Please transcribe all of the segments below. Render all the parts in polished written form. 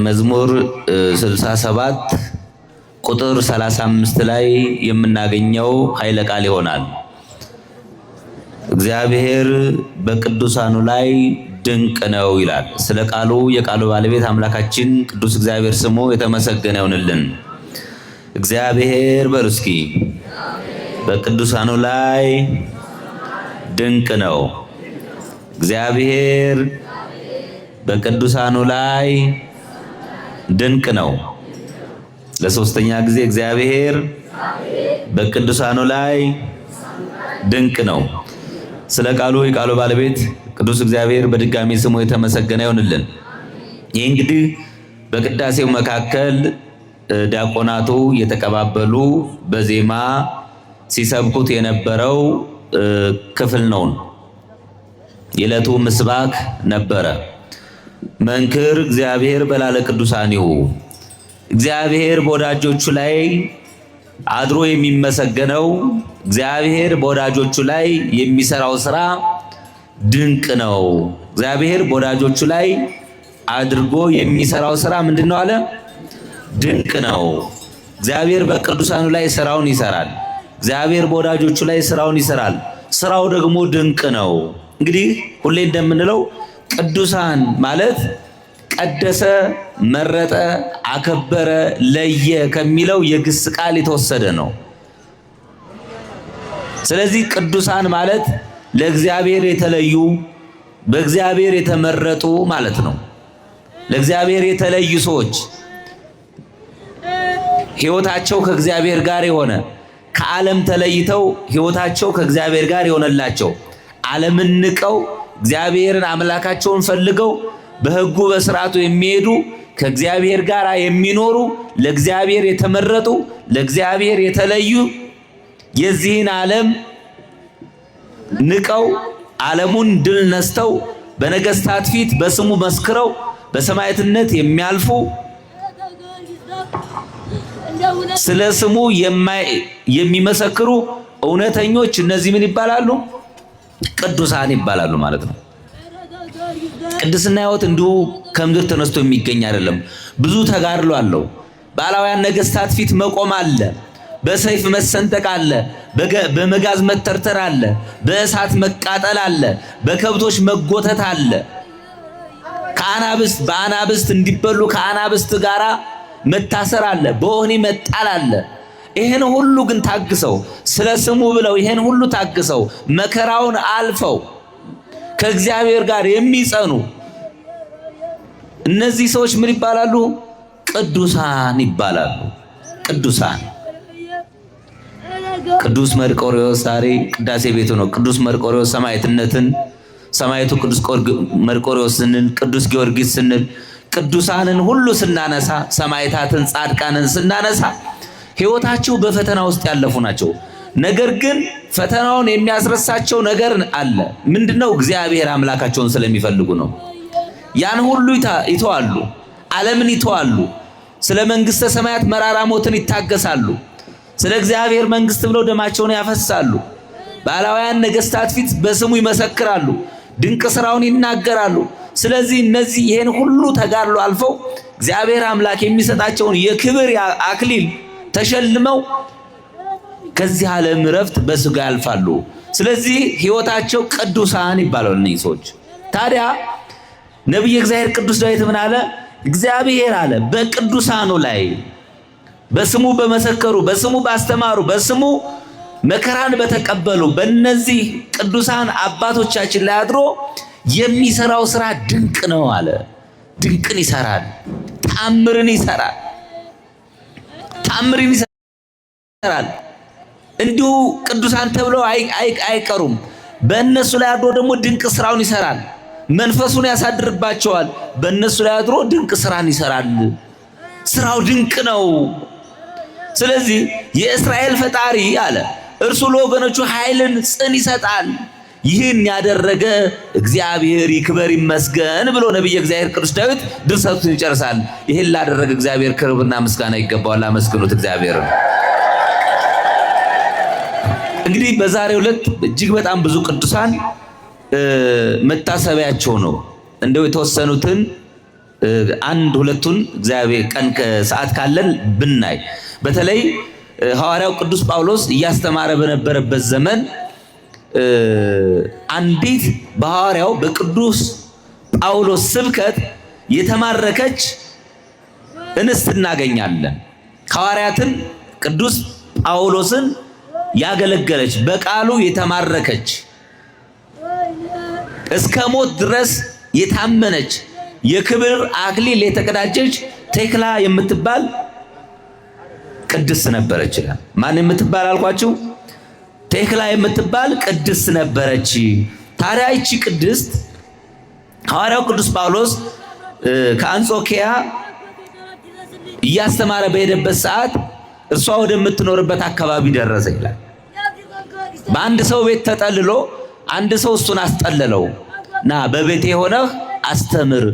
መዝሙር 67 ቁጥር 35 ላይ የምናገኘው ኃይለ ቃል ይሆናል። እግዚአብሔር በቅዱሳኑ ላይ ድንቅ ነው ይላል። ስለ ቃሉ የቃሉ ባለቤት አምላካችን ቅዱስ እግዚአብሔር ስሙ የተመሰገነ ይሁንልን። እግዚአብሔር በሉ እስኪ በቅዱሳኑ ላይ ድንቅ ነው። እግዚአብሔር በቅዱሳኑ ላይ ድንቅ ነው። ለሶስተኛ ጊዜ እግዚአብሔር በቅዱሳኑ ላይ ድንቅ ነው። ስለ ቃሉ የቃሉ ባለቤት ቅዱስ እግዚአብሔር በድጋሚ ስሙ የተመሰገነ ይሁንልን። ይህ እንግዲህ በቅዳሴው መካከል ዲያቆናቱ የተቀባበሉ በዜማ ሲሰብኩት የነበረው ክፍል ነው። የዕለቱ ምስባክ ነበረ። መንክር እግዚአብሔር በላለ ቅዱሳኒሁ፣ እግዚአብሔር በወዳጆቹ ላይ አድሮ የሚመሰገነው እግዚአብሔር በወዳጆቹ ላይ የሚሰራው ስራ ድንቅ ነው። እግዚአብሔር በወዳጆቹ ላይ አድርጎ የሚሰራው ስራ ምንድነው አለ? ድንቅ ነው። እግዚአብሔር በቅዱሳኑ ላይ ስራውን ይሰራል። እግዚአብሔር በወዳጆቹ ላይ ስራውን ይሰራል። ስራው ደግሞ ድንቅ ነው። እንግዲህ ሁሌ እንደምንለው ቅዱሳን ማለት ቀደሰ፣ መረጠ፣ አከበረ፣ ለየ ከሚለው የግስ ቃል የተወሰደ ነው። ስለዚህ ቅዱሳን ማለት ለእግዚአብሔር የተለዩ፣ በእግዚአብሔር የተመረጡ ማለት ነው። ለእግዚአብሔር የተለዩ ሰዎች ሕይወታቸው ከእግዚአብሔር ጋር የሆነ፣ ከዓለም ተለይተው ሕይወታቸው ከእግዚአብሔር ጋር የሆነላቸው፣ ዓለምን ንቀው እግዚአብሔርን አምላካቸውን ፈልገው በሕጉ በሥርዓቱ የሚሄዱ፣ ከእግዚአብሔር ጋር የሚኖሩ፣ ለእግዚአብሔር የተመረጡ፣ ለእግዚአብሔር የተለዩ፣ የዚህን ዓለም ንቀው ዓለሙን ድል ነስተው በነገሥታት ፊት በስሙ መስክረው በሰማዕትነት የሚያልፉ፣ ስለ ስሙ የሚመሰክሩ እውነተኞች እነዚህ ምን ይባላሉ? ቅዱሳን ይባላሉ ማለት ነው። ቅድስና ሕይወት እንዲሁ ከምድር ተነስቶ የሚገኝ አይደለም። ብዙ ተጋድሎ አለው። በአላውያን ነገሥታት ፊት መቆም አለ። በሰይፍ መሰንጠቅ አለ። በመጋዝ መተርተር አለ። በእሳት መቃጠል አለ። በከብቶች መጎተት አለ። በአናብስት እንዲበሉ ከአናብስት ጋራ መታሰር አለ። በወህኒ መጣል አለ። ይሄን ሁሉ ግን ታግሰው ስለ ስሙ ብለው ይሄን ሁሉ ታግሰው መከራውን አልፈው ከእግዚአብሔር ጋር የሚጸኑ እነዚህ ሰዎች ምን ይባላሉ? ቅዱሳን ይባላሉ። ቅዱሳን። ቅዱስ መርቆሬዎስ ዛሬ ቅዳሴ ቤቱ ነው። ቅዱስ መርቆሬዎስ ሰማዕትነትን፣ ሰማዕቱ ቅዱስ መርቆሬዎስ ስንል፣ ቅዱስ ጊዮርጊስ ስንል፣ ቅዱሳንን ሁሉ ስናነሳ፣ ሰማዕታትን ጻድቃንን ስናነሳ ሕይወታቸው በፈተና ውስጥ ያለፉ ናቸው። ነገር ግን ፈተናውን የሚያስረሳቸው ነገር አለ። ምንድነው? እግዚአብሔር አምላካቸውን ስለሚፈልጉ ነው። ያን ሁሉ ይተዋሉ። ዓለምን ይተዋሉ። ስለ መንግሥተ ሰማያት መራራ ሞትን ይታገሳሉ። ስለ እግዚአብሔር መንግሥት ብለው ደማቸውን ያፈሳሉ። በአላውያን ነገሥታት ፊት በስሙ ይመሰክራሉ። ድንቅ ስራውን ይናገራሉ። ስለዚህ እነዚህ ይሄን ሁሉ ተጋድሎ አልፈው እግዚአብሔር አምላክ የሚሰጣቸውን የክብር አክሊል ተሸልመው ከዚህ ዓለም ዕረፍት በሥጋ ያልፋሉ። ስለዚህ ሕይወታቸው ቅዱሳን ይባላሉ እነዚህ ሰዎች። ታዲያ ነቢየ እግዚአብሔር ቅዱስ ዳዊት ምን አለ? እግዚአብሔር አለ በቅዱሳኑ ላይ በስሙ በመሰከሩ፣ በስሙ ባስተማሩ፣ በስሙ መከራን በተቀበሉ በእነዚህ ቅዱሳን አባቶቻችን ላይ አድሮ የሚሰራው ስራ ድንቅ ነው አለ። ድንቅን ይሰራል። ተአምርን ይሰራል። ተአምርን ይሰራል። እንዲሁ ቅዱሳን ተብለው አይቀሩም። በእነሱ ላይ አድሮ ደግሞ ድንቅ ስራውን ይሰራል። መንፈሱን ያሳድርባቸዋል። በእነሱ ላይ አድሮ ድንቅ ስራን ይሰራል። ስራው ድንቅ ነው። ስለዚህ የእስራኤል ፈጣሪ አለ እርሱ ለወገኖቹ ኃይልን፣ ጽን ይሰጣል። ይህን ያደረገ እግዚአብሔር ይክበር ይመስገን ብሎ ነቢየ እግዚአብሔር ቅዱስ ዳዊት ድርሰቱን ይጨርሳል። ይህን ላደረገ እግዚአብሔር ክብርና ምስጋና ይገባዋል። አመስግኑት እግዚአብሔርን። እንግዲህ በዛሬው ዕለት እጅግ በጣም ብዙ ቅዱሳን መታሰቢያቸው ነው። እንደው የተወሰኑትን አንድ ሁለቱን እግዚአብሔር ቀን ሰዓት ካለን ብናይ በተለይ ሐዋርያው ቅዱስ ጳውሎስ እያስተማረ በነበረበት ዘመን አንዲት በሐዋርያው በቅዱስ ጳውሎስ ስብከት የተማረከች እንስት እናገኛለን። ሐዋርያትን ቅዱስ ጳውሎስን ያገለገለች በቃሉ የተማረከች እስከ ሞት ድረስ የታመነች የክብር አክሊል የተቀዳጀች ቴክላ የምትባል ቅድስት ነበረች ይላል። ማን የምትባል አልኳችሁ? ቴክላ የምትባል ቅድስት ነበረች። ታዲያ ይቺ ቅድስት ሐዋርያው ቅዱስ ጳውሎስ ከአንጾኪያ እያስተማረ በሄደበት ሰዓት እርሷ ወደምትኖርበት አካባቢ ደረሰ ይላል። በአንድ ሰው ቤት ተጠልሎ አንድ ሰው እሱን አስጠለለው እና በቤቴ ሆነህ አስተምር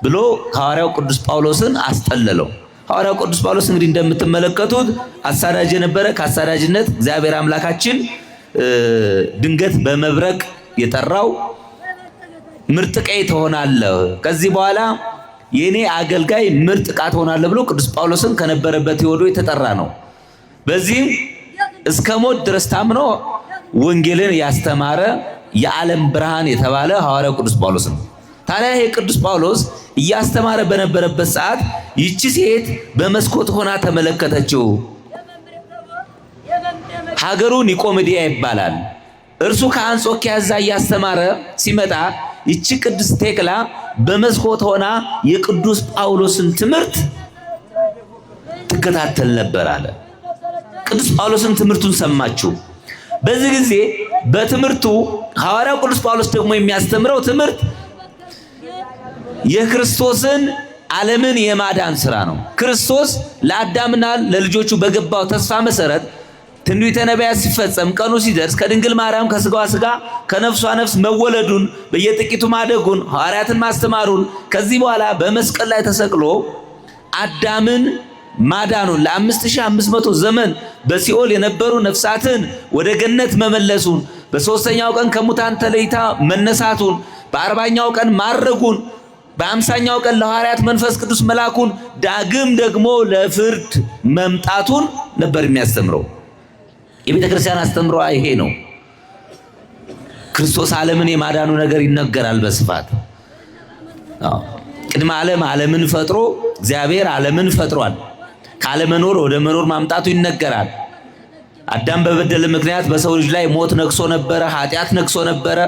ብሎ ሐዋርያው ቅዱስ ጳውሎስን አስጠለለው። ሐዋርያው ቅዱስ ጳውሎስ እንግዲህ እንደምትመለከቱት አሳዳጅ የነበረ ከአሳዳጅነት እግዚአብሔር አምላካችን ድንገት በመብረቅ የጠራው ምርጥ ቀይ ትሆናለህ፣ ከዚህ በኋላ የኔ አገልጋይ ምርጥ ዕቃ ትሆናለህ ብሎ ቅዱስ ጳውሎስን ከነበረበት ይወዶ የተጠራ ነው። በዚህም እስከ ሞት ድረስ ታምኖ ወንጌልን ያስተማረ የዓለም ብርሃን የተባለ ሐዋርያው ቅዱስ ጳውሎስ ነው። ታዲያ ይሄ ቅዱስ ጳውሎስ እያስተማረ በነበረበት ሰዓት ይቺ ሴት በመስኮት ሆና ተመለከተችው። ሀገሩ ኒቆሜዲያ ይባላል። እርሱ ከአንጾኪያ እዛ እያስተማረ ሲመጣ ይቺ ቅድስት ቴክላ በመስኮት ሆና የቅዱስ ጳውሎስን ትምህርት ትከታተል ነበር አለ። ቅዱስ ጳውሎስን ትምህርቱን ሰማችው። በዚህ ጊዜ በትምህርቱ ሐዋርያው ቅዱስ ጳውሎስ ደግሞ የሚያስተምረው ትምህርት የክርስቶስን ዓለምን የማዳን ሥራ ነው። ክርስቶስ ለአዳምና ለልጆቹ በገባው ተስፋ መሰረት ትንቢተ ነቢያት ሲፈጸም ቀኑ ሲደርስ ከድንግል ማርያም ከስጋዋ ስጋ ከነፍሷ ነፍስ መወለዱን በየጥቂቱ ማደጉን ሐዋርያትን ማስተማሩን ከዚህ በኋላ በመስቀል ላይ ተሰቅሎ አዳምን ማዳኑን ለ5500 ዘመን በሲኦል የነበሩ ነፍሳትን ወደ ገነት መመለሱን በሶስተኛው ቀን ከሙታን ተለይታ መነሳቱን በ40ኛው ቀን ማረጉን በ50ኛው ቀን ለሐዋርያት መንፈስ ቅዱስ መላኩን ዳግም ደግሞ ለፍርድ መምጣቱን ነበር የሚያስተምረው። የቤተ ክርስቲያን አስተምሮ ይሄ ነው። ክርስቶስ ዓለምን የማዳኑ ነገር ይነገራል በስፋት። ቅድመ ዓለም ዓለምን ፈጥሮ እግዚአብሔር ዓለምን ፈጥሯል። ካለመኖር ወደ መኖር ማምጣቱ ይነገራል። አዳም በበደለ ምክንያት በሰው ልጅ ላይ ሞት ነግሶ ነበረ፣ ኃጢአት ነግሶ ነበረ።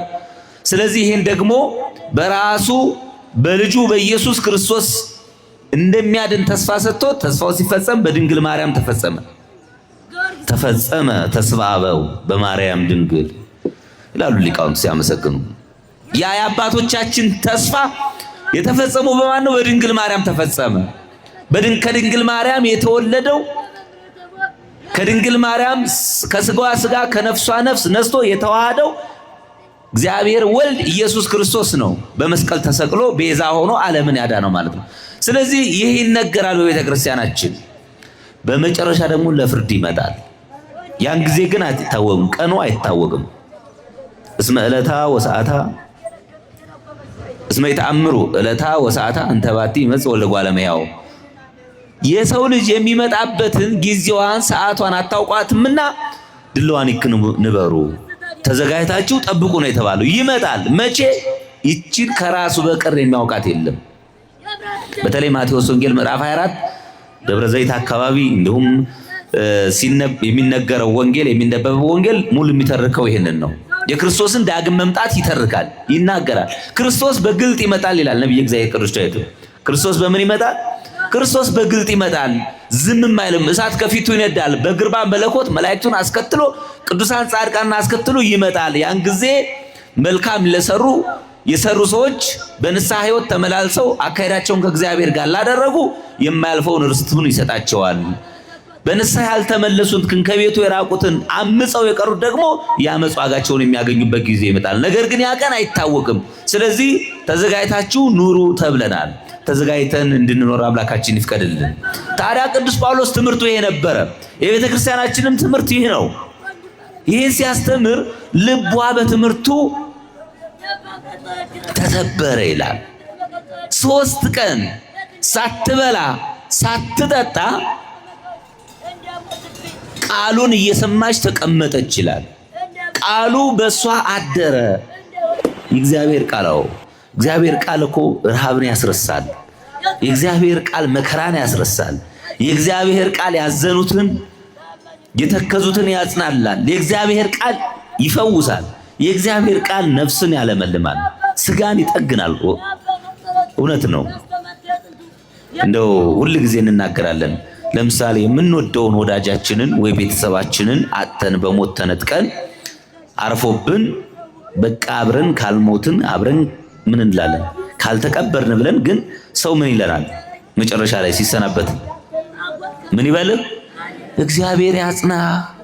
ስለዚህ ይህን ደግሞ በራሱ በልጁ በኢየሱስ ክርስቶስ እንደሚያድን ተስፋ ሰጥቶ ተስፋው ሲፈጸም በድንግል ማርያም ተፈጸመ። ተፈጸመ ተስፋ አበው በማርያም ድንግል ይላሉ ሊቃውንት ሲያመሰግኑ። ያ የአባቶቻችን ተስፋ የተፈጸመው በማን ነው? በድንግል ማርያም ተፈጸመ። ከድንግል ማርያም የተወለደው ከድንግል ማርያም ከስጋዋ ስጋ ከነፍሷ ነፍስ ነስቶ የተዋሃደው እግዚአብሔር ወልድ ኢየሱስ ክርስቶስ ነው። በመስቀል ተሰቅሎ ቤዛ ሆኖ ዓለምን ያዳነው ማለት ነው። ስለዚህ ይህ ይነገራል በቤተ ክርስቲያናችን። በመጨረሻ ደግሞ ለፍርድ ይመጣል። ያን ጊዜ ግን አይታወቅም፣ ቀኑ አይታወቅም። እስመ ዕለታ ወሰዓታ እስመ ይተአምሩ ዕለታ ወሰዓታ እንተ ባቲ ይመጽእ ወልደ እጓለ እመሕያው። የሰው ልጅ የሚመጣበትን ጊዜዋን ሰዓቷን አታውቋትምና ድልዋን ንበሩ፣ ተዘጋጅታችሁ ጠብቁ ነው የተባለው። ይመጣል። መቼ? ይችን ከራሱ በቀር የሚያውቃት የለም። በተለይ ማቴዎስ ወንጌል ምዕራፍ 24 ደብረ ዘይት አካባቢ እንዲሁም የሚነገረው ወንጌል የሚነበበው ወንጌል ሙሉ የሚተርከው ይሄንን ነው። የክርስቶስን ዳግም መምጣት ይተርካል፣ ይናገራል። ክርስቶስ በግልጥ ይመጣል ይላል ነብዩ እግዚአብሔር ቅዱስ ዳዊት። ክርስቶስ በምን ይመጣል? ክርስቶስ በግልጥ ይመጣል፣ ዝምም አይልም። እሳት ከፊቱ ይነዳል፣ በግርባ መለኮት መላእክቱን አስከትሎ ቅዱሳን ጻድቃንን አስከትሎ ይመጣል። ያን ጊዜ መልካም ለሰሩ የሰሩ ሰዎች በንስሐ ሕይወት ተመላልሰው አካሄዳቸውን ከእግዚአብሔር ጋር ላደረጉ የማያልፈውን ርስቱን ይሰጣቸዋል። በንስሐ ያልተመለሱት ግን ከቤቱ የራቁትን አምፀው የቀሩት ደግሞ የአመፅ ዋጋቸውን የሚያገኙበት ጊዜ ይመጣል። ነገር ግን ያ ቀን አይታወቅም። ስለዚህ ተዘጋጅታችሁ ኑሩ ተብለናል። ተዘጋጅተን እንድንኖር አምላካችን ይፍቀድልን። ታዲያ ቅዱስ ጳውሎስ ትምህርቱ ይሄ ነበረ። የቤተ ክርስቲያናችንም ትምህርት ይህ ነው። ይህን ሲያስተምር ልቧ በትምህርቱ ተሰበረ ይላል። 3 ቀን ሳትበላ ሳትጠጣ ቃሉን እየሰማች ተቀመጠች ይላል። ቃሉ በሷ አደረ። የእግዚአብሔር ቃል እግዚአብሔር ቃል እኮ ረሃብን ያስረሳል። የእግዚአብሔር ቃል መከራን ያስረሳል። የእግዚአብሔር ቃል ያዘኑትን የተከዙትን ያጽናናል። የእግዚአብሔር ቃል ይፈውሳል። የእግዚአብሔር ቃል ነፍስን ያለመልማል፣ ስጋን ይጠግናል። እውነት ነው። እንደው ሁል ጊዜ እንናገራለን። ለምሳሌ የምንወደውን ወዳጃችንን ወይ ቤተሰባችንን አጥተን በሞት ተነጥቀን አርፎብን በቃ አብረን ካልሞትን አብረን ምን እንላለን ካልተቀበርን ብለን፣ ግን ሰው ምን ይለናል መጨረሻ ላይ ሲሰናበት? ምን ይበል? እግዚአብሔር ያጽና፣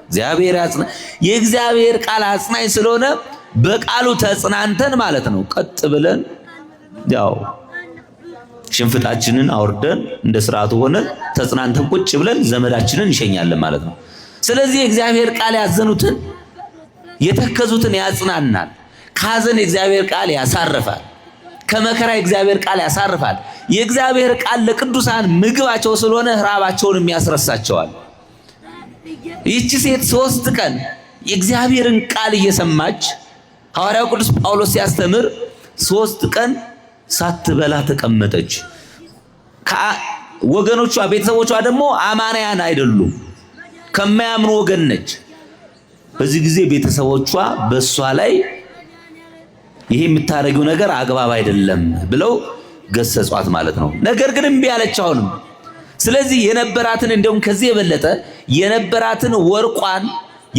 እግዚአብሔር ያጽና። የእግዚአብሔር ቃል አጽናኝ ስለሆነ በቃሉ ተጽናንተን ማለት ነው ቀጥ ብለን ያው ሽንፍጣችንን አውርደን እንደ ስርዓቱ ሆነን ተጽናንተን ቁጭ ብለን ዘመዳችንን እንሸኛለን ማለት ነው። ስለዚህ የእግዚአብሔር ቃል ያዘኑትን የተከዙትን ያጽናናል። ከሐዘን የእግዚአብሔር ቃል ያሳርፋል። ከመከራ የእግዚአብሔር ቃል ያሳርፋል። የእግዚአብሔር ቃል ለቅዱሳን ምግባቸው ስለሆነ ራባቸውን ያስረሳቸዋል። ይህች ሴት 3 ቀን የእግዚአብሔርን ቃል እየሰማች ሐዋርያው ቅዱስ ጳውሎስ ሲያስተምር 3 ቀን ሳትበላ ተቀመጠች። ወገኖቿ ቤተሰቦቿ ደግሞ አማንያን አይደሉም፣ ከማያምኑ ወገን ነች። በዚህ ጊዜ ቤተሰቦቿ በሷ ላይ ይሄ የምታደርገው ነገር አግባብ አይደለም ብለው ገሰጿት ማለት ነው። ነገር ግን እምቢ አለች አሁንም። ስለዚህ የነበራትን እንደውም ከዚህ የበለጠ የነበራትን ወርቋን፣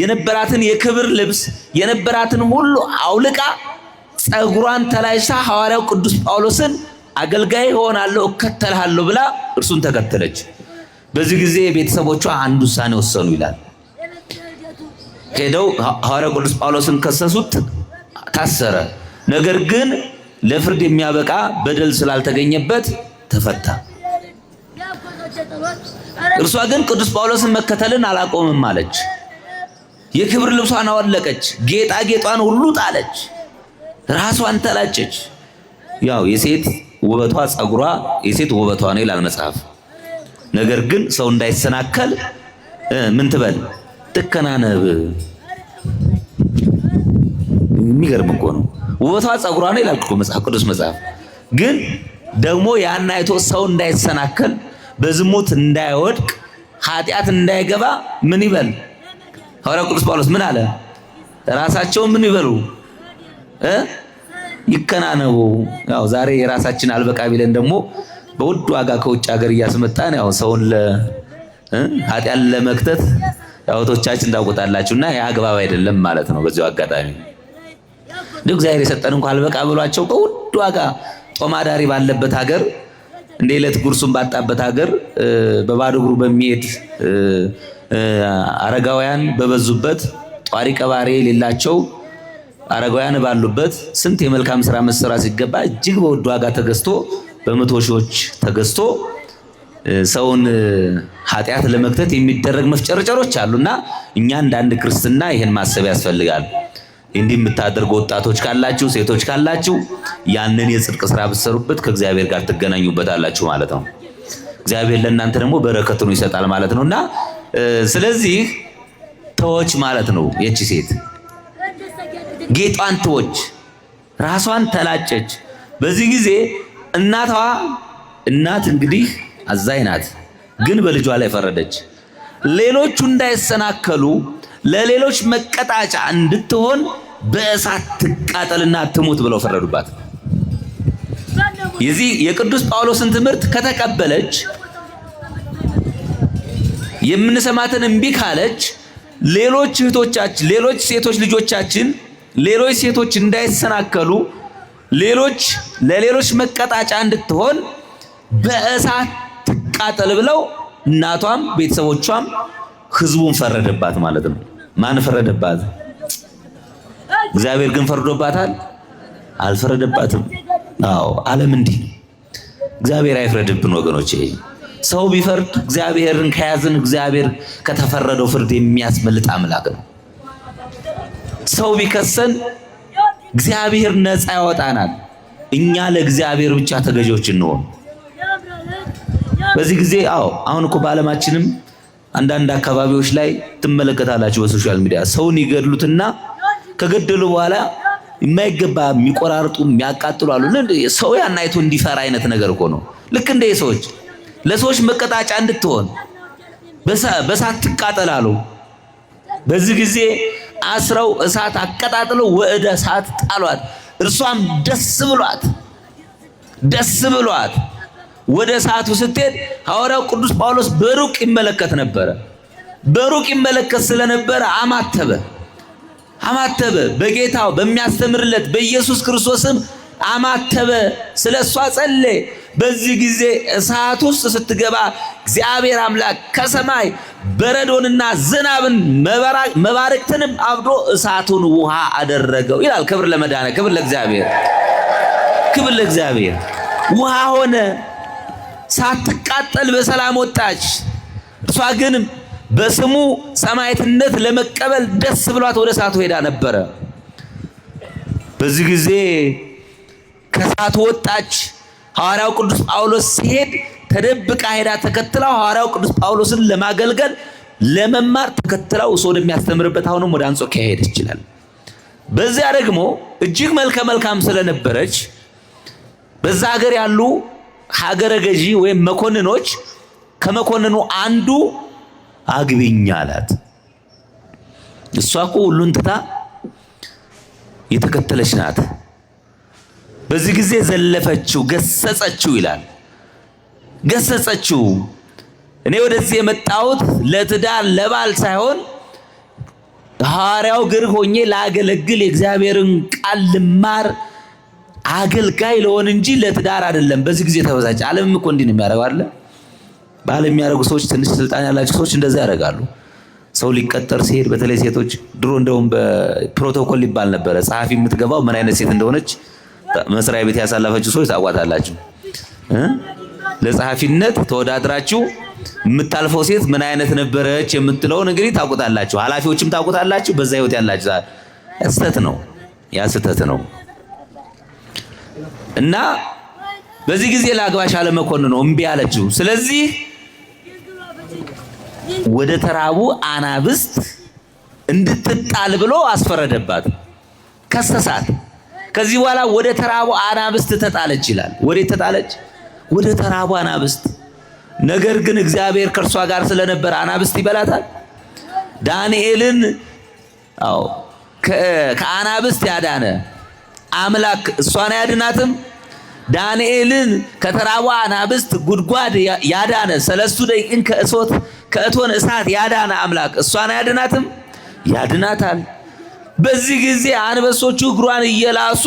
የነበራትን የክብር ልብስ፣ የነበራትን ሁሉ አውልቃ ጸጉሯን ተላጭታ ሐዋርያው ቅዱስ ጳውሎስን አገልጋይ ሆናለሁ እከተልሃለሁ ብላ እርሱን ተከተለች። በዚህ ጊዜ ቤተሰቦቿ አንድ ውሳኔ ወሰኑ ይላል። ሄደው ሐዋርያው ቅዱስ ጳውሎስን ከሰሱት፣ ታሰረ። ነገር ግን ለፍርድ የሚያበቃ በደል ስላልተገኘበት ተፈታ። እርሷ ግን ቅዱስ ጳውሎስን መከተልን አላቆምም አለች። የክብር ልብሷን አወለቀች፣ ጌጣጌጧን ሁሉ ጣለች፣ ራሷን ተላጨች። ያው የሴት ውበቷ ጸጉሯ የሴት ውበቷ ነው ይላል መጽሐፍ። ነገር ግን ሰው እንዳይሰናከል ምን ትበል ትከናነብ። የሚገርም እኮ ነው። ውበቷ ጸጉሯ ነው ይላል እኮ መጽሐፍ ቅዱስ መጽሐፍ። ግን ደግሞ ያን አይቶ ሰው እንዳይሰናከል፣ በዝሙት እንዳይወድቅ፣ ኃጢአት እንዳይገባ ምን ይበል? ሐዋርያው ቅዱስ ጳውሎስ ምን አለ? ራሳቸው ምን ይበሉ? ይከናነቡ። ያው ዛሬ የራሳችን አልበቃ ቢለን ደግሞ በውድ ዋጋ ከውጭ ሀገር እያስመጣን ያው ሰውን ኃጢአት ለመክተት ያውቶቻችን ታውቁታላችሁና ያ አግባብ አይደለም ማለት ነው። በዚሁ አጋጣሚ እንደው እግዚአብሔር የሰጠን እንኳን አልበቃ ብሏቸው በውድ ዋጋ ጦማዳሪ ባለበት ሀገር እንደ ዕለት ጉርሱን ባጣበት ሀገር በባዶ እግሩ በሚሄድ አረጋውያን በበዙበት ጧሪ ቀባሪ የሌላቸው አረጋውያን ባሉበት ስንት የመልካም ስራ መስራ ሲገባ እጅግ በውድ ዋጋ ተገዝቶ በመቶ ሺዎች ተገዝቶ ሰውን ኃጢአት ለመክተት የሚደረግ መፍጨርጨሮች አሉና እኛ እንደ አንድ ክርስትና ይሄን ማሰብ ያስፈልጋል። እንዲህ የምታደርጉ ወጣቶች ካላችሁ፣ ሴቶች ካላችሁ ያንን የጽድቅ ስራ ብትሰሩበት ከእግዚአብሔር ጋር ትገናኙበታላችሁ ማለት ነው። እግዚአብሔር ለእናንተ ደግሞ በረከቱን ይሰጣል ማለት ነውና ስለዚህ ተወች ማለት ነው። የቺ ሴት ጌጧን ተወች፣ ራሷን ተላጨች። በዚህ ጊዜ እናት እንግዲህ አዛኝ ናት፣ ግን በልጇ ላይ ፈረደች። ሌሎቹ እንዳይሰናከሉ ለሌሎች መቀጣጫ እንድትሆን በእሳት ትቃጠልና ትሙት ብለው ፈረዱባት። የዚህ የቅዱስ ጳውሎስን ትምህርት ከተቀበለች የምንሰማትን እምቢ ካለች ሌሎች እህቶቻችን፣ ሌሎች ሴቶች ልጆቻችን፣ ሌሎች ሴቶች እንዳይሰናከሉ ለሌሎች መቀጣጫ እንድትሆን በእሳት ትቃጠል ብለው እናቷም ቤተሰቦቿም ህዝቡን ፈረደባት ማለት ነው። ማን ፈረደባት? እግዚአብሔር ግን ፈርዶባታል? አልፈረደባትም። አዎ ዓለም እንዲህ ነው። እግዚአብሔር አይፍረድብን ወገኖቼ። ሰው ቢፈርድ እግዚአብሔርን ከያዝን እግዚአብሔር ከተፈረደው ፍርድ የሚያስመልጥ አምላክ ነው። ሰው ቢከሰን እግዚአብሔር ነፃ ያወጣናል። እኛ ለእግዚአብሔር ብቻ ተገዢዎች እንሆን። በዚህ ጊዜ አሁን እኮ በዓለማችንም አንዳንድ አካባቢዎች ላይ ትመለከታላችሁ በሶሻል ሚዲያ ሰውን ይገድሉትና ከገደሉ በኋላ የማይገባ የሚቆራርጡ የሚያቃጥሉ አሉ። ሰው ያን አይቶ እንዲፈራ አይነት ነገር እኮ ነው። ልክ እንደ ሰዎች ለሰዎች መቀጣጫ እንድትሆን በእሳት ትቃጠላሉ። በዚህ ጊዜ አስረው እሳት አቀጣጥለው ወደ እሳት ጣሏት። እርሷም ደስ ብሏት ወደ እሳቱ ስትሄድ ሐዋርያው ቅዱስ ጳውሎስ በሩቅ ይመለከት ነበረ። በሩቅ ይመለከት ስለነበረ አማተበ በጌታው በሚያስተምርለት በኢየሱስ ክርስቶስም አማተበ። ስለሷ ጸለየ። በዚህ ጊዜ እሳት ውስጥ ስትገባ እግዚአብሔር አምላክ ከሰማይ በረዶንና ዝናብን መባረክትንም አብዶ እሳቱን ውሃ አደረገው ይላል። ክብር ለመድኃኔ ክብር ለእግዚአብሔር። ውሃ ሆነ። ሳትቃጠል በሰላም ወጣች። እርሷ ግን በስሙ ሰማዕትነት ለመቀበል ደስ ብሏት ወደ እሳቱ ሄዳ ነበረ። በዚህ ጊዜ ከእሳቱ ወጣች። ሐዋርያው ቅዱስ ጳውሎስ ሲሄድ ተደብቃ ሄዳ ተከትለው ሐዋርያው ቅዱስ ጳውሎስን ለማገልገል ለመማር ተከትለው እሱ ወደሚያስተምርበት አሁንም ወደ አንጾኪያ ሄደች ይችላል። በዚያ ደግሞ እጅግ መልከ መልካም ስለነበረች በዛ ሀገር ያሉ ሀገረ ገዢ ወይም መኮንኖች ከመኮንኑ አንዱ አግቢኝ አላት። እሷ እኮ ሁሉን ትታ የተከተለች ናት። በዚህ ጊዜ ዘለፈችው፣ ገሰጸችው ይላል። ገሰጸችው። እኔ ወደዚህ የመጣሁት ለትዳር ለባል ሳይሆን ሐዋርያው እግር ሆኜ ላገለግል የእግዚአብሔርን ቃል ልማር አገልጋይ ለሆን እንጂ ለትዳር አይደለም። በዚህ ጊዜ ተበሳጨ። ዓለምም እኮ እንዲህ ነው የሚያደርገው አይደል? ባል የሚያደርጉ ሰዎች፣ ትንሽ ስልጣን ያላቸው ሰዎች እንደዛ ያደርጋሉ። ሰው ሊቀጠር ሲሄድ በተለይ ሴቶች ድሮ እንደውም በፕሮቶኮል ሊባል ነበረ። ጸሐፊ የምትገባው ምን አይነት ሴት እንደሆነች መስሪያ ቤት ያሳለፈችው ሰዎች ታውቋታላችሁ። ለጸሐፊነት ተወዳድራችሁ የምታልፈው ሴት ምን አይነት ነበረች የምትለውን እንግዲህ ታውቁታላችሁ። ኃላፊዎችም ታውቁታላችሁ። በዛ ህይወት ያላችሁ ስህተት ነው። እና በዚህ ጊዜ ላግባሽ አለ መኮንኑ። እምቢ አለችው። ስለዚህ ወደ ተራቡ አናብስት እንድትጣል ብሎ አስፈረደባት፣ ከሰሳት። ከዚህ በኋላ ወደ ተራቡ አናብስት ተጣለች ይላል። ወዴት ተጣለች? ወደ ተራቡ አናብስት። ነገር ግን እግዚአብሔር ከእርሷ ጋር ስለነበር አናብስት ይበላታል። ዳንኤልን ከአናብስት ያዳነ አምላክ እሷን አያድናትም? ዳንኤልን ከተራቡ አናብስት ጉድጓድ ያዳነ ሰለስቱ ደቂቅን ከእቶን እሳት ያዳነ አምላክ እሷን አያድናትም? ያድናታል። በዚህ ጊዜ አንበሶቹ እግሯን እየላሱ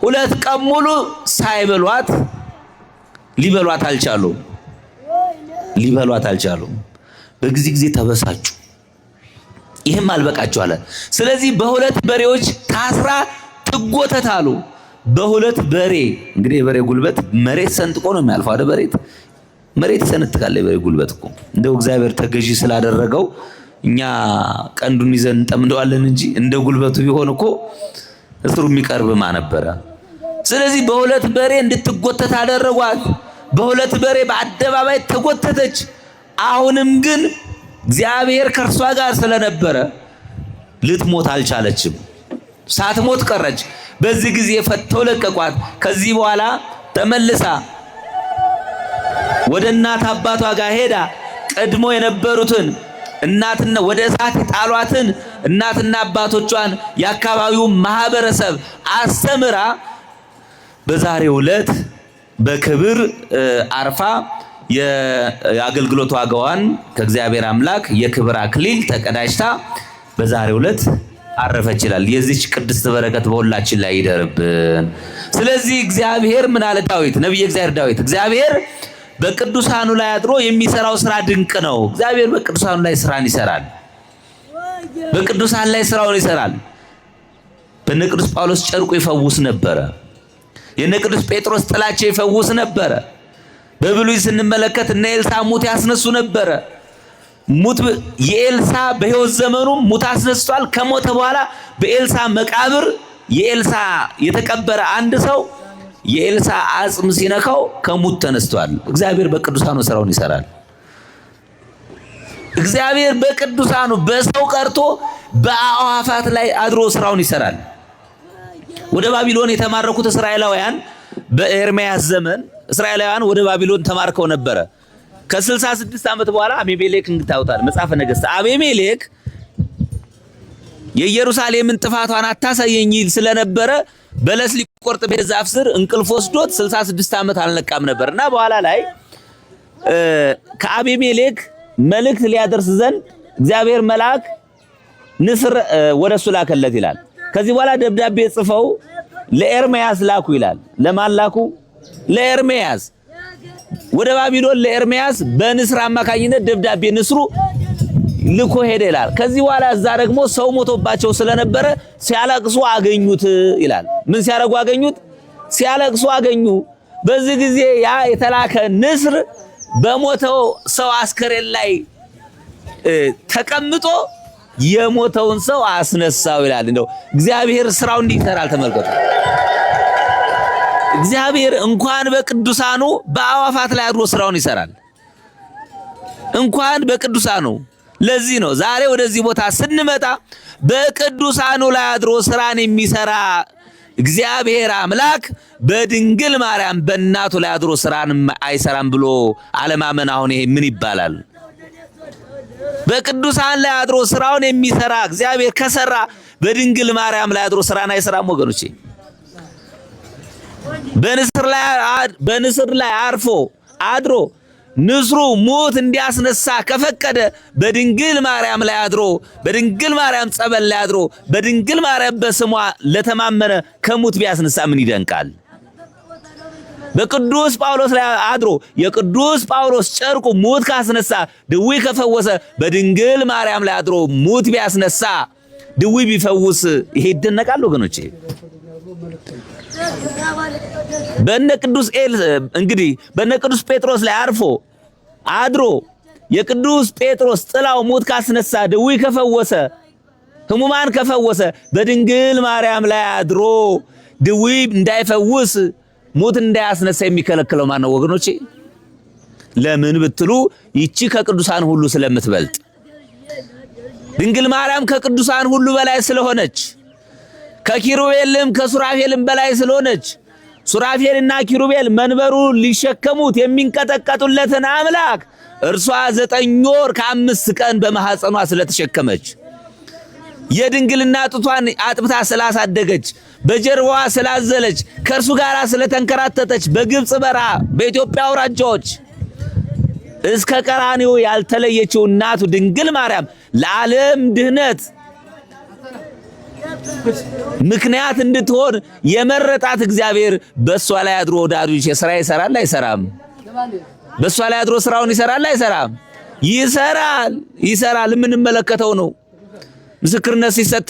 2 ቀን ሙሉ ሳይበሏት ሊበሏት አልቻሉም። በዚህ ጊዜ ተበሳጩ። ይህም አልበቃቸው አለ። ስለዚህ በ2 በሬዎች ታስራ ትጎተታሉ። በ2 በሬ እንግዲህ የበሬ ጉልበት መሬት ሰንጥቆ ነው የሚያልፈው አይደል? መሬት ይሰነጥቃል የበሬ ጉልበት እኮ። እንደው እግዚአብሔር ተገዢ ስላደረገው እኛ ቀንዱን ይዘን እንጠምደዋለን እንጂ እንደ ጉልበቱ ቢሆን እኮ እስሩ የሚቀርብማ ነበረ። ስለዚህ በ2 በሬ እንድትጎተት አደረጓት። በ2 በሬ በአደባባይ ተጎተተች። አሁንም ግን እግዚአብሔር ከእርሷ ጋር ስለነበረ ልትሞት አልቻለችም። ሳትሞት ቀረች። በዚህ ጊዜ ፈተው ለቀቋት። ከዚህ በኋላ ተመልሳ ወደ እናት አባቷ ጋር ሄዳ ቀድሞ የነበሩትን እናትና ወደ እሳት የጣሏትን እናትና አባቶቿን የአካባቢው ማህበረሰብ አስተምራ በዛሬው ዕለት በክብር አርፋ የአገልግሎት ዋጋዋን ከእግዚአብሔር አምላክ የክብር አክሊል ተቀዳጅታ በዛሬው ዕለት አረፈች ይላል። የዚች ቅድስት በረከት በሁላችን ላይ ይደርብን። ስለዚህ እግዚአብሔር ምን አለ ዳዊት፣ ነቢየ እግዚአብሔር ዳዊት፣ እግዚአብሔር በቅዱሳኑ ላይ አድሮ የሚሰራው ስራ ድንቅ ነው። እግዚአብሔር በቅዱሳኑ ላይ ስራን ይሰራል። በቅዱሳን ላይ ስራውን ይሰራል። በነ ቅዱስ ጳውሎስ ጨርቁ ይፈውስ ነበረ። የነ ቅዱስ ጴጥሮስ ጥላቸው ይፈውስ ነበረ። በብሉይ ስንመለከት እነ ኤልሳ ሙት ያስነሱ ነበረ። የኤልሳ በሕይወት ዘመኑ ሙት አስነስቷል። ከሞተ በኋላ በኤልሳ መቃብር የኤልሳ የተቀበረ አንድ ሰው የኤልሳ አጽም ሲነካው ከሙት ተነስቷል። እግዚአብሔር በቅዱሳኑ ስራውን ይሰራል። እግዚአብሔር በቅዱሳኑ በሰው ቀርቶ በአዕዋፋት ላይ አድሮ ስራውን ይሰራል። ወደ ባቢሎን የተማረኩት እስራኤላውያን በኤርምያስ ዘመን እስራኤላውያን ወደ ባቢሎን ተማርከው ነበረ። ከ66 ዓመት በኋላ አቤሜሌክ እንግታውታል መጽሐፈ ነገሥት አቤሜሌክ የኢየሩሳሌምን ጥፋቷን አታሳየኝ ይል ስለነበረ በለስ ሊቆርጥ በዛፍ ስር እንቅልፍ ወስዶት 66 ዓመት አልነቃም ነበርና በኋላ ላይ ከአቤሜሌክ መልእክት ሊያደርስ ዘንድ እግዚአብሔር መልአክ ንስር ወደሱ ላከለት ይላል። ከዚህ በኋላ ደብዳቤ ጽፈው ለኤርምያስ ላኩ ይላል። ለማን ላኩ? ለኤርምያስ። ወደ ባቢሎን ለኤርምያስ በንስር አማካኝነት ደብዳቤ ንስሩ ልኮ ሄደ ይላል። ከዚህ በኋላ እዛ ደግሞ ሰው ሞቶባቸው ስለነበረ ሲያለቅሱ አገኙት ይላል። ምን ሲያረጉ አገኙት? ሲያለቅሱ አገኙ። በዚህ ጊዜ ያ የተላከ ንስር በሞተው ሰው አስከሬን ላይ ተቀምጦ የሞተውን ሰው አስነሳው ይላል። እንደው እግዚአብሔር ስራው እንዲሰራል ተመልከቱ። እግዚአብሔር እንኳን በቅዱሳኑ በአዕዋፋት ላይ አድሮ ስራውን ይሰራል። እንኳን በቅዱሳኑ። ለዚህ ነው ዛሬ ወደዚህ ቦታ ስንመጣ በቅዱሳኑ ላይ አድሮ ስራን የሚሰራ እግዚአብሔር አምላክ በድንግል ማርያም በእናቱ ላይ አድሮ ስራን አይሰራም ብሎ አለማመን አሁን ይሄ ምን ይባላል? በቅዱሳን ላይ አድሮ ስራውን የሚሰራ እግዚአብሔር ከሰራ በድንግል ማርያም ላይ አድሮ ስራን አይሰራም ወገኖቼ? በንስር ላይ አርፎ አድሮ ንስሩ ሙት እንዲያስነሳ ከፈቀደ በድንግል ማርያም ላይ አድሮ በድንግል ማርያም ጸበል ላይ አድሮ በድንግል ማርያም በስሟ ለተማመነ ከሙት ቢያስነሳ ምን ይደንቃል? በቅዱስ ጳውሎስ ላይ አድሮ የቅዱስ ጳውሎስ ጨርቁ ሙት ካስነሳ ድዊ ከፈወሰ በድንግል ማርያም ላይ አድሮ ሙት ቢያስነሳ ድዊ ቢፈውስ ይሄ ይደነቃል ወገኖቼ። በነ ቅዱስ ጴጥሮስ ላይ አርፎ አድሮ የቅዱስ ጴጥሮስ ጥላው ሙት ካስነሳ ድዊ ከፈወሰ ህሙማን ከፈወሰ በድንግል ማርያም ላይ አድሮ ድዊ እንዳይፈውስ ሙት እንዳያስነሳ የሚከለክለው ማን ነው ወገኖቼ? ለምን ብትሉ ይቺ ከቅዱሳን ሁሉ ስለምትበልጥ ድንግል ማርያም ከቅዱሳን ሁሉ በላይ ስለሆነች ከኪሩቤልም ከሱራፌልም በላይ ስለሆነች ሱራፌልና ኪሩቤል መንበሩ ሊሸከሙት የሚንቀጠቀጡለትን አምላክ እርሷ 9 ወር ከ5 ቀን በማህፀኗ ስለተሸከመች የድንግልና ጡቷን አጥብታ ስላሳደገች በጀርባዋ ስላዘለች ከእርሱ ጋር ስለተንከራተተች በግብጽ በረሃ በኢትዮጵያ አውራጃዎች እስከ ቀራንዮ ያልተለየችው እናቱ ድንግል ማርያም ለዓለም ድህነት ምክንያት እንድትሆን የመረጣት እግዚአብሔር በሷ ላይ አድሮ ወዳጆች ስራ ይሰራል አይሰራም? በሷ ላይ አድሮ ስራውን ይሰራል አይሰራም? ይሰራል። የምንመለከተው ነው። ምስክርነት ሲሰጥ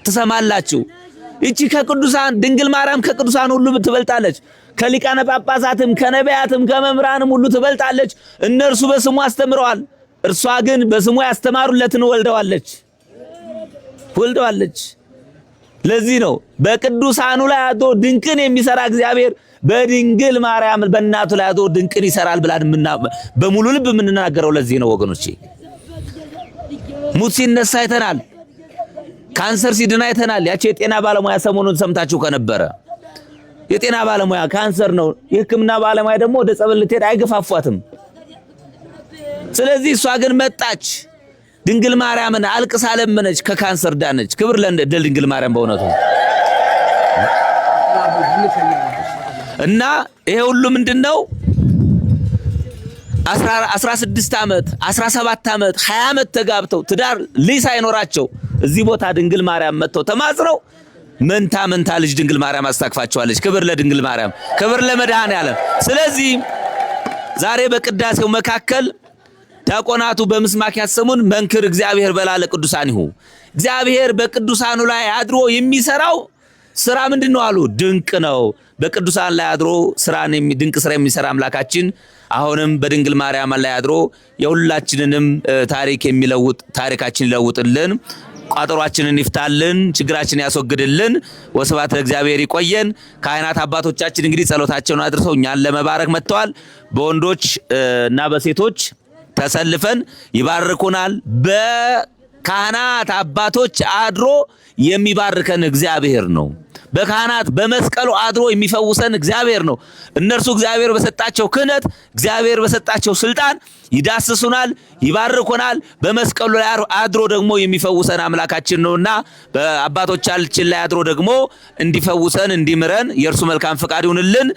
ትሰማላችሁ። እቺ ከቅዱሳን ድንግል ማርያም ከቅዱሳን ሁሉ ትበልጣለች። ከሊቃነ ጳጳሳትም ከነቢያትም ከመምህራንም ሁሉ ትበልጣለች። እነርሱ በስሙ አስተምረዋል፣ እርሷ ግን በስሙ ያስተማሩለትን ወልደዋለች። ለዚህ ነው በቅዱሳኑ ላይ አድሮ ድንቅን የሚሰራ እግዚአብሔር በድንግል ማርያም በእናቱ ላይ አድሮ ድንቅን ይሰራል ብለን በሙሉ ልብ የምንናገረው ለዚህ ነው ወገኖቼ። ሙት ሲነሳ አይተናል። ካንሰር ሲድን አይተናል። ያቺ የጤና ባለሙያ ሰሞኑን ሰምታችሁ ከነበረ የጤና ባለሙያ ካንሰር ነው፣ የሕክምና ባለሙያ ደግሞ ወደ ጸበል ልትሄድ አይገፋፏትም። ስለዚህ እሷ ግን መጣች፣ ድንግል ማርያምን አልቅሳ ለመነች፣ ከካንሰር ዳነች። ክብር ለድንግል ማርያም በእውነቱ። እና ይሄ ሁሉ ምንድነው? 16 ዓመት 17 ዓመት 20 ዓመት ተጋብተው ትዳር ልጅ ሳይኖራቸው እዚህ ቦታ ድንግል ማርያም መጥተው ተማጽነው መንታ ልጅ ድንግል ማርያም አስታቅፋቸዋለች። ክብር ለድንግል ማርያም፣ ክብር ለመድኃኔዓለም። ስለዚህ ዛሬ በቅዳሴው መካከል ዲያቆናቱ በምስማክ ያሰሙን መንክር እግዚአብሔር በላለ ቅዱሳኒሁ፣ እግዚአብሔር በቅዱሳኑ ላይ አድሮ የሚሰራው ስራ ምንድነው አሉ? ድንቅ ነው። በቅዱሳን ላይ አድሮ ድንቅ ስራ የሚሰራ አምላካችን አሁንም በድንግል ማርያም ላይ አድሮ የሁላችንንም ታሪክ የሚለውጥ ታሪካችን ይለውጥልን። ቋጠሯችንን ይፍታልን፣ ችግራችንን ያስወግድልን። ወስብሐት ለእግዚአብሔር። ይቆየን። ካህናት አባቶቻችን እንግዲህ ጸሎታቸውን አድርሰው እኛን ለመባረክ መጥተዋል። በወንዶች እና በሴቶች ተሰልፈን ይባርኩናል። በካህናት አባቶች አድሮ የሚባርከን እግዚአብሔር ነው። በካህናት በመስቀሉ አድሮ የሚፈውሰን እግዚአብሔር ነው። እነርሱ እግዚአብሔር በሰጣቸው ክህነት፣ እግዚአብሔር በሰጣቸው ስልጣን ይዳስሱናል፣ ይባርኩናል። በመስቀሉ ላይ አድሮ ደግሞ የሚፈውሰን አምላካችን ነውና በአባቶቻችን ላይ አድሮ ደግሞ እንዲፈውሰን እንዲምረን የእርሱ መልካም ፈቃድ ይሁንልን።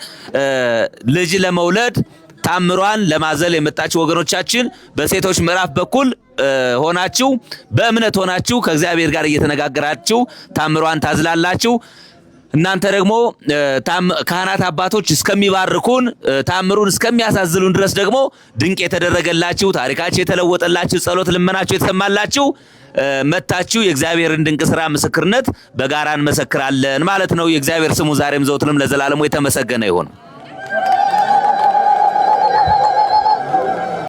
ልጅ ለመውለድ ታምሯን ለማዘል የመጣችሁ ወገኖቻችን በሴቶች ምዕራፍ በኩል ሆናችሁ በእምነት ሆናችሁ ከእግዚአብሔር ጋር እየተነጋገራችሁ ታምሯን ታዝላላችሁ። እናንተ ደግሞ ካህናት አባቶች እስከሚባርኩን ታምሩን እስከሚያሳዝሉን ድረስ ደግሞ ድንቅ የተደረገላችሁ ታሪካችሁ የተለወጠላችሁ ጸሎት ልመናችሁ የተሰማላችሁ መታችሁ የእግዚአብሔርን ድንቅ ሥራ ምስክርነት በጋራ እንመሰክራለን ማለት ነው። የእግዚአብሔር ስሙ ዛሬም ዘወትርም ለዘላለሙ የተመሰገነ ይሁን።